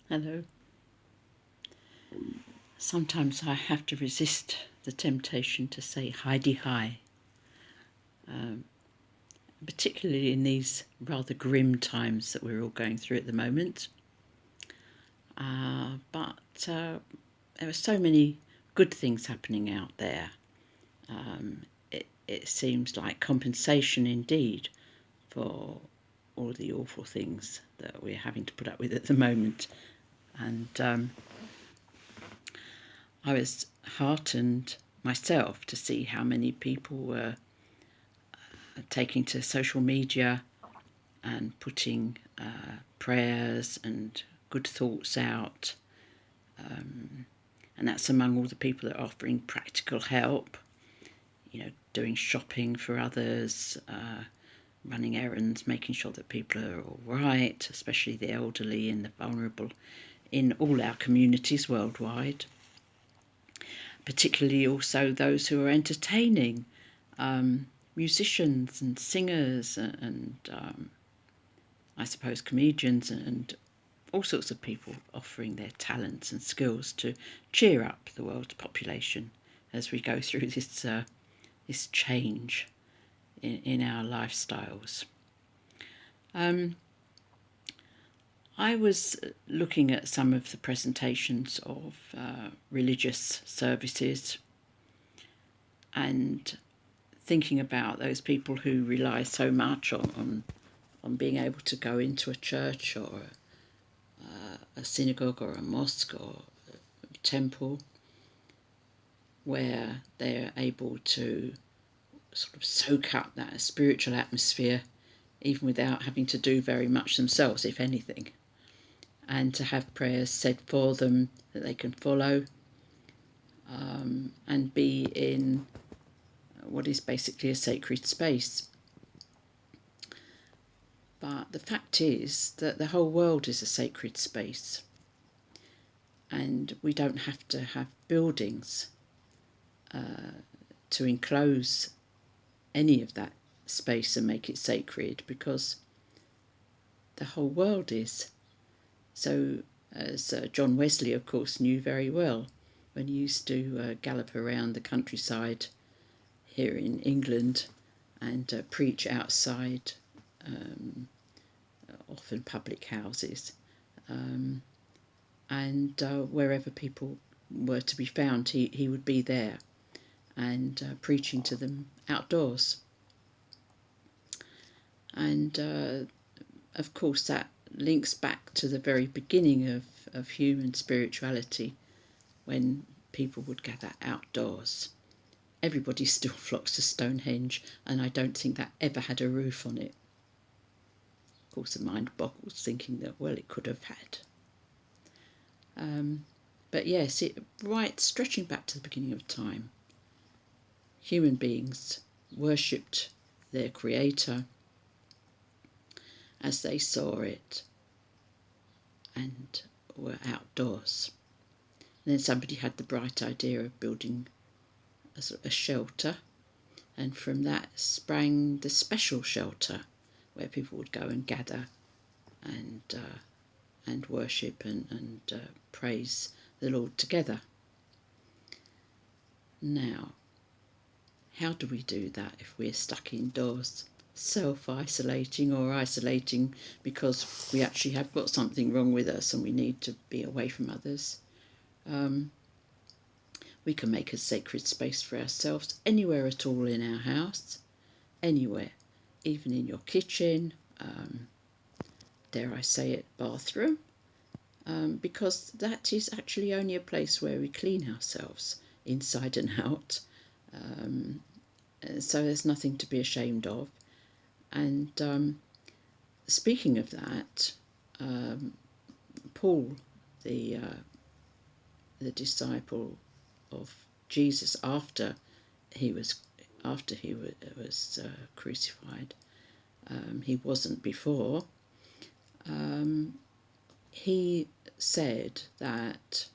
Hello. Sometimes I have to resist the temptation to say Heidi hi, particularly in these rather grim times that we're all going through at the moment. But there are so many good things happening out there. It seems like compensation indeed for all the awful things that we're having to put up with at the moment. And I was heartened myself to see how many people were taking to social media and putting prayers and good thoughts out. And that's among all the people that are offering practical help, doing shopping for others, running errands, making sure that people are all right, especially the elderly and the vulnerable in all our communities worldwide. Particularly also those who are entertaining, musicians and singers and I suppose comedians and all sorts of people offering their talents and skills to cheer up the world's population as we go through this change in our lifestyles. I was looking at some of the presentations of religious services and thinking about those people who rely so much on being able to go into a church or a synagogue or a mosque or a temple where they're able to sort of soak up that spiritual atmosphere even without having to do very much themselves, if anything, and to have prayers said for them that they can follow, and be in what is basically a sacred space. But the fact is that the whole world is a sacred space, and we don't have to have buildings to enclose any of that space and make it sacred, because the whole world is. So, as John Wesley, of course, knew very well when he used to gallop around the countryside here in England and preach outside, often public houses, and wherever people were to be found, he would be there and preaching to them outdoors. And of course that links back to the very beginning of human spirituality, when people would gather outdoors. Everybody still flocks to Stonehenge, and I don't think that ever had a roof on it. Of course, the mind boggles thinking that, well, it could have had. But yes, stretching back to the beginning of time, human beings worshipped their creator as they saw it and were outdoors. And then somebody had the bright idea of building a shelter, and from that sprang the special shelter where people would go and gather and worship and praise the Lord together. Now, how do we do that if we're stuck indoors, self-isolating or isolating because we actually have got something wrong with us and we need to be away from others? We can make a sacred space for ourselves anywhere at all in our house, anywhere, even in your kitchen, dare I say it, bathroom, because that is actually only a place where we clean ourselves inside and out. So there's nothing to be ashamed of. And speaking of that, Paul, the disciple of Jesus after he was crucified, he wasn't before. He said that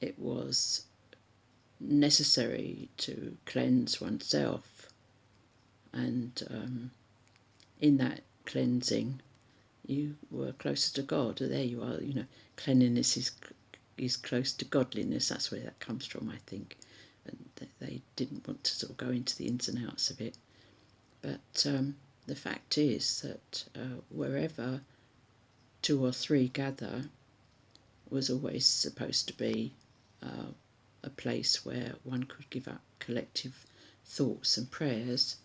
it was necessary to cleanse oneself, and in that cleansing you were closer to God. There you are, cleanliness is close to godliness. That's where that comes from, I think. And they didn't want to sort of go into the ins and outs of it. But the fact is that wherever 2 or 3 gather was always supposed to be a place where one could give up collective thoughts and prayers.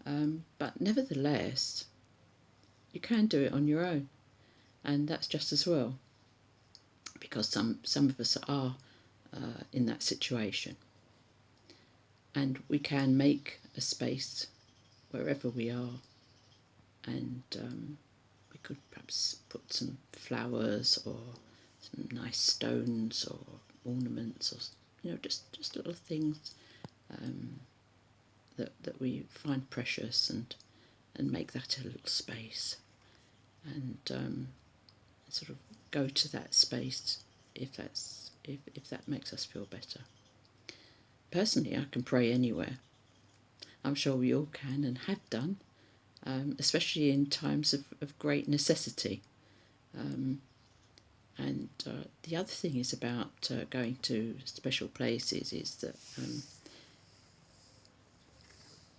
But nevertheless, you can do it on your own, and that's just as well, because some of us are in that situation, and we can make a space wherever we are, and we could perhaps put some flowers or some nice stones or ornaments, or just little things that we find precious, and make that a little space, and sort of go to that space if that makes us feel better. Personally, I can pray anywhere. I'm sure we all can and have done, especially in times of great necessity. And the other thing is about going to special places is that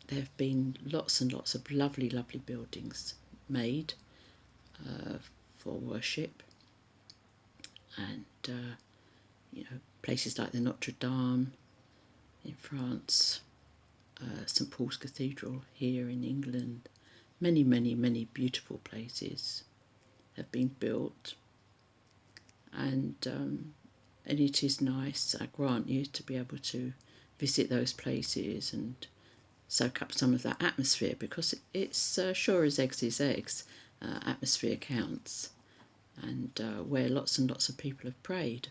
there have been lots and lots of lovely, lovely buildings made for worship, and places like the Notre Dame in France, St Paul's Cathedral here in England, many, many, many beautiful places have been built, and it is nice, I grant you, to be able to visit those places and soak up some of that atmosphere, because it's sure as eggs is eggs, atmosphere counts, and where lots and lots of people have prayed,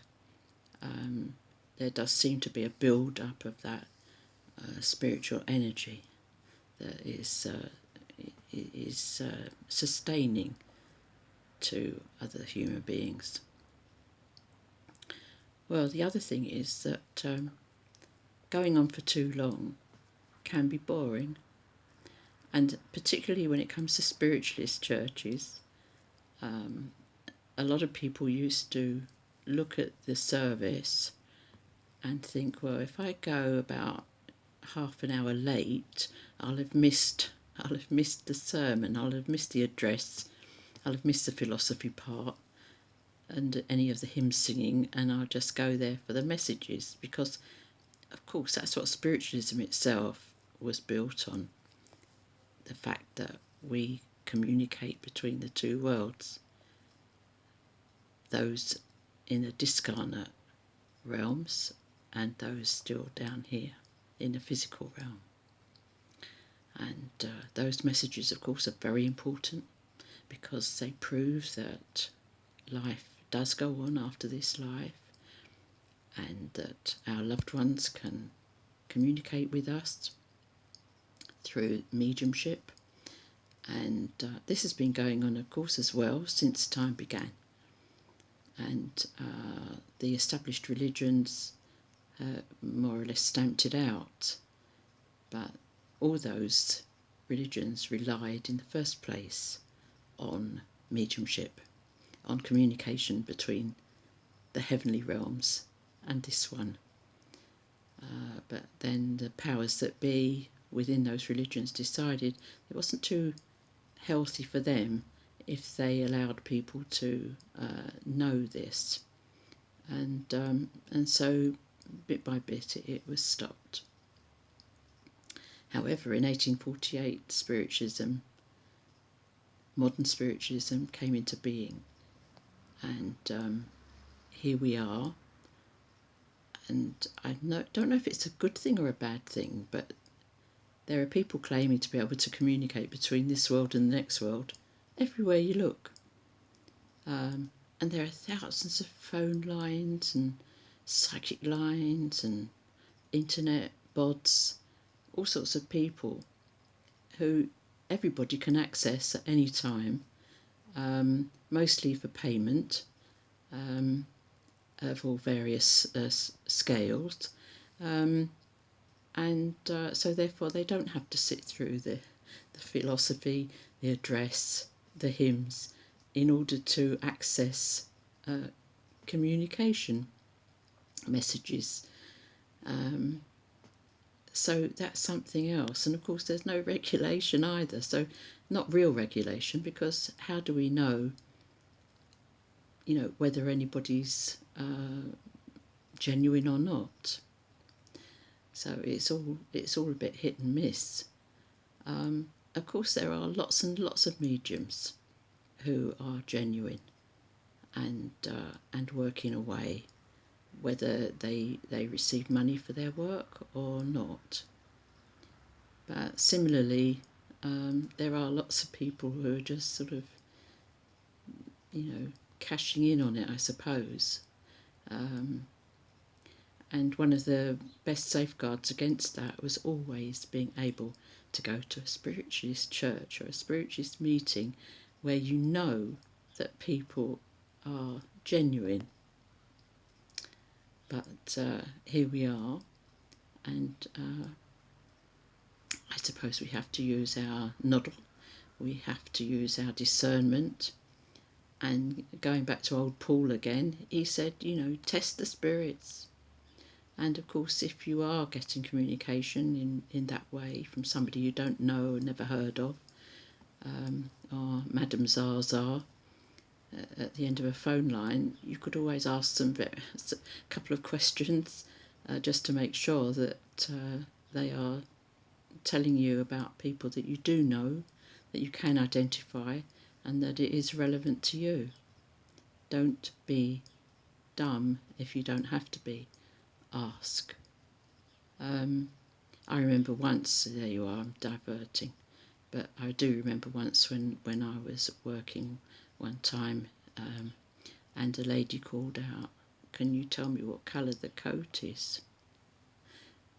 there does seem to be a build-up of that spiritual energy that is sustaining to other human beings. Well, the other thing is that going on for too long can be boring, and particularly when it comes to spiritualist churches, a lot of people used to look at the service and think, well, if I go about half an hour late, I'll have missed the sermon, I'll have missed the address, I'll have missed the philosophy part and any of the hymn singing, and I'll just go there for the messages, because of course that's what spiritualism itself was built on, the fact that we communicate between the two worlds, those in the discarnate realms and those still down here in the physical realm. And those messages, of course, are very important, because they prove that life does go on after this life, and that our loved ones can communicate with us through mediumship. And this has been going on, of course, as well since time began. And the established religions more or less stamped it out. But all those religions relied in the first place on mediumship, on communication between the heavenly realms and this one. But then the powers that be within those religions decided it wasn't too healthy for them if they allowed people to know this, and so bit by bit it was stopped. However, in 1848, modern spiritualism came into being, and here we are. And I don't know if it's a good thing or a bad thing, but there are people claiming to be able to communicate between this world and the next world everywhere you look. And there are thousands of phone lines and psychic lines and internet bots, all sorts of people who everybody can access at any time, mostly for payment, of all various scales, and so therefore they don't have to sit through the philosophy, the address, the hymns. in order to access communication messages. So that's something else. And of course there's no regulation either, so not real regulation, because how do we know, whether anybody's genuine or not? So it's all a bit hit and miss. Of course there are lots and lots of mediums who are genuine and working away, whether they receive money for their work or not. But similarly, there are lots of people who are just sort of, cashing in on it, I suppose. And one of the best safeguards against that was always being able to go to a spiritualist church or a spiritualist meeting where you know that people are genuine. But here we are, and I suppose we have to use our noddle, we have to use our discernment. And going back to old Paul again, he said, test the spirits. And of course, if you are getting communication in that way from somebody you don't know or never heard of, or Madame Zaza at the end of a phone line, you could always ask them a couple of questions just to make sure that they are telling you about people that you do know, that you can identify, and that it is relevant to you. Don't be dumb if you don't have to be. Ask. I remember once, there you are, I'm diverting, but I do remember once when I was working one time, and a lady called out, "Can you tell me what colour the coat is?"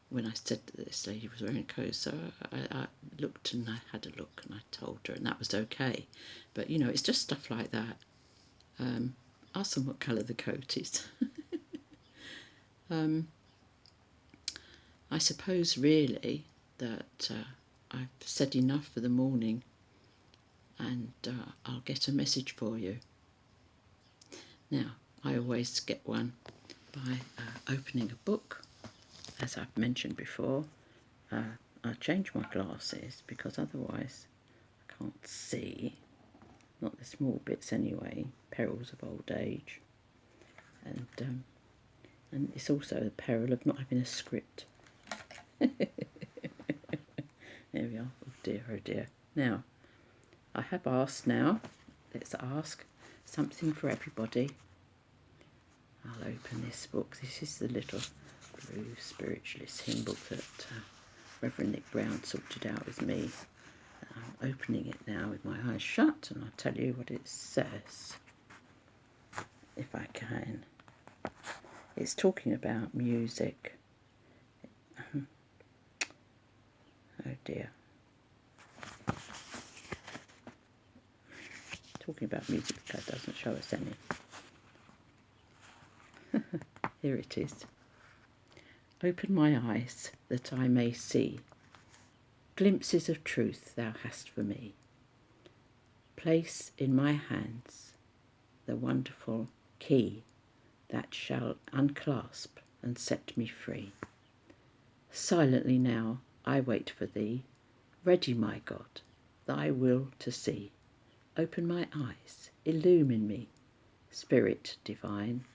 When I said that this lady was wearing a coat, so I looked and I had a look and I told her, and that was okay. But it's just stuff like that. Ask them what colour the coat is. I suppose really that I've said enough for the morning, and I'll get a message for you. Now, I always get one by opening a book. As I've mentioned before, I'll change my glasses because otherwise I can't see, not the small bits anyway, perils of old age. And it's also the peril of not having a script. There we are. Oh dear, oh dear. Now, I have asked now. Let's ask something for everybody. I'll open this book. This is the little blue spiritualist hymn book that Reverend Nick Brown sorted out with me. I'm opening it now with my eyes shut, and I'll tell you what it says, if I can. It's talking about music. Oh dear. Talking about music that doesn't show us any. Here it is. Open my eyes that I may see glimpses of truth thou hast for me. Place in my hands the wonderful key that shall unclasp and set me free. Silently now I wait for thee, ready, my God, thy will to see. Open my eyes, illumine me, Spirit divine.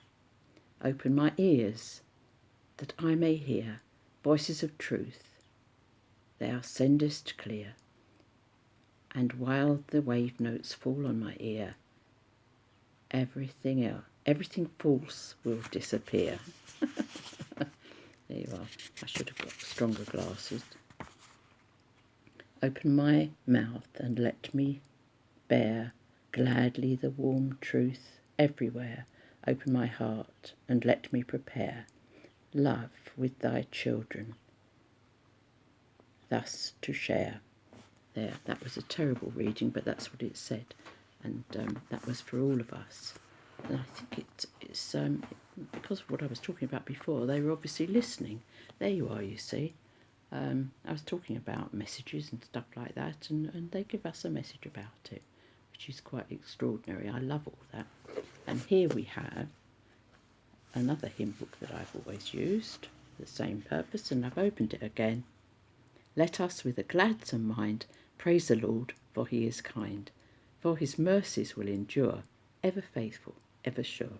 Open my ears, that I may hear voices of truth thou sendest clear. And while the wave notes fall on my ear, everything false will disappear. There you are. I should have got stronger glasses. Open my mouth and let me bear gladly the warm truth everywhere. Open my heart and let me prepare love with thy children, thus to share. There, that was a terrible reading, but that's what it said, and that was for all of us. And I think it's because of what I was talking about before, they were obviously listening. There you are, you see. I was talking about messages and stuff like that, and they give us a message about it, which is quite extraordinary. I love all that. And here we have another hymn book that I've always used, for the same purpose, and I've opened it again. Let us with a gladsome mind praise the Lord, for he is kind, for his mercies will endure, ever faithful, ever sure.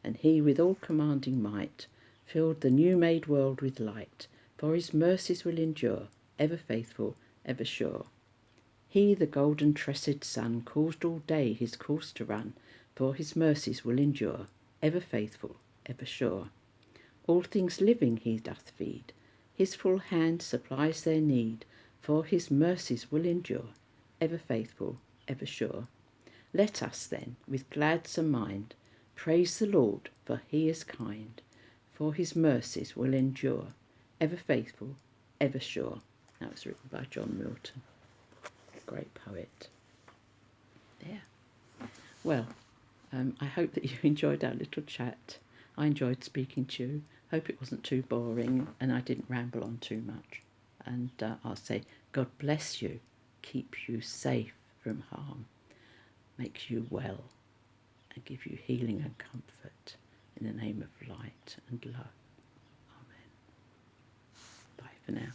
And he with all commanding might filled the new-made world with light, for his mercies will endure, ever faithful, ever sure. He, the golden tressed sun, caused all day his course to run, for his mercies will endure, ever faithful, ever sure. All things living he doth feed, his full hand supplies their need, for his mercies will endure, ever faithful, ever sure. Let us then, with gladsome mind, praise the Lord, for he is kind, for his mercies will endure, ever faithful, ever sure. That was written by John Milton, a great poet. There. Well, I hope that you enjoyed our little chat. I enjoyed speaking to you. Hope it wasn't too boring and I didn't ramble on too much. And I'll say, God bless you, keep you safe from harm, make you well, and give you healing and comfort in the name of light and love. Amen. Bye for now.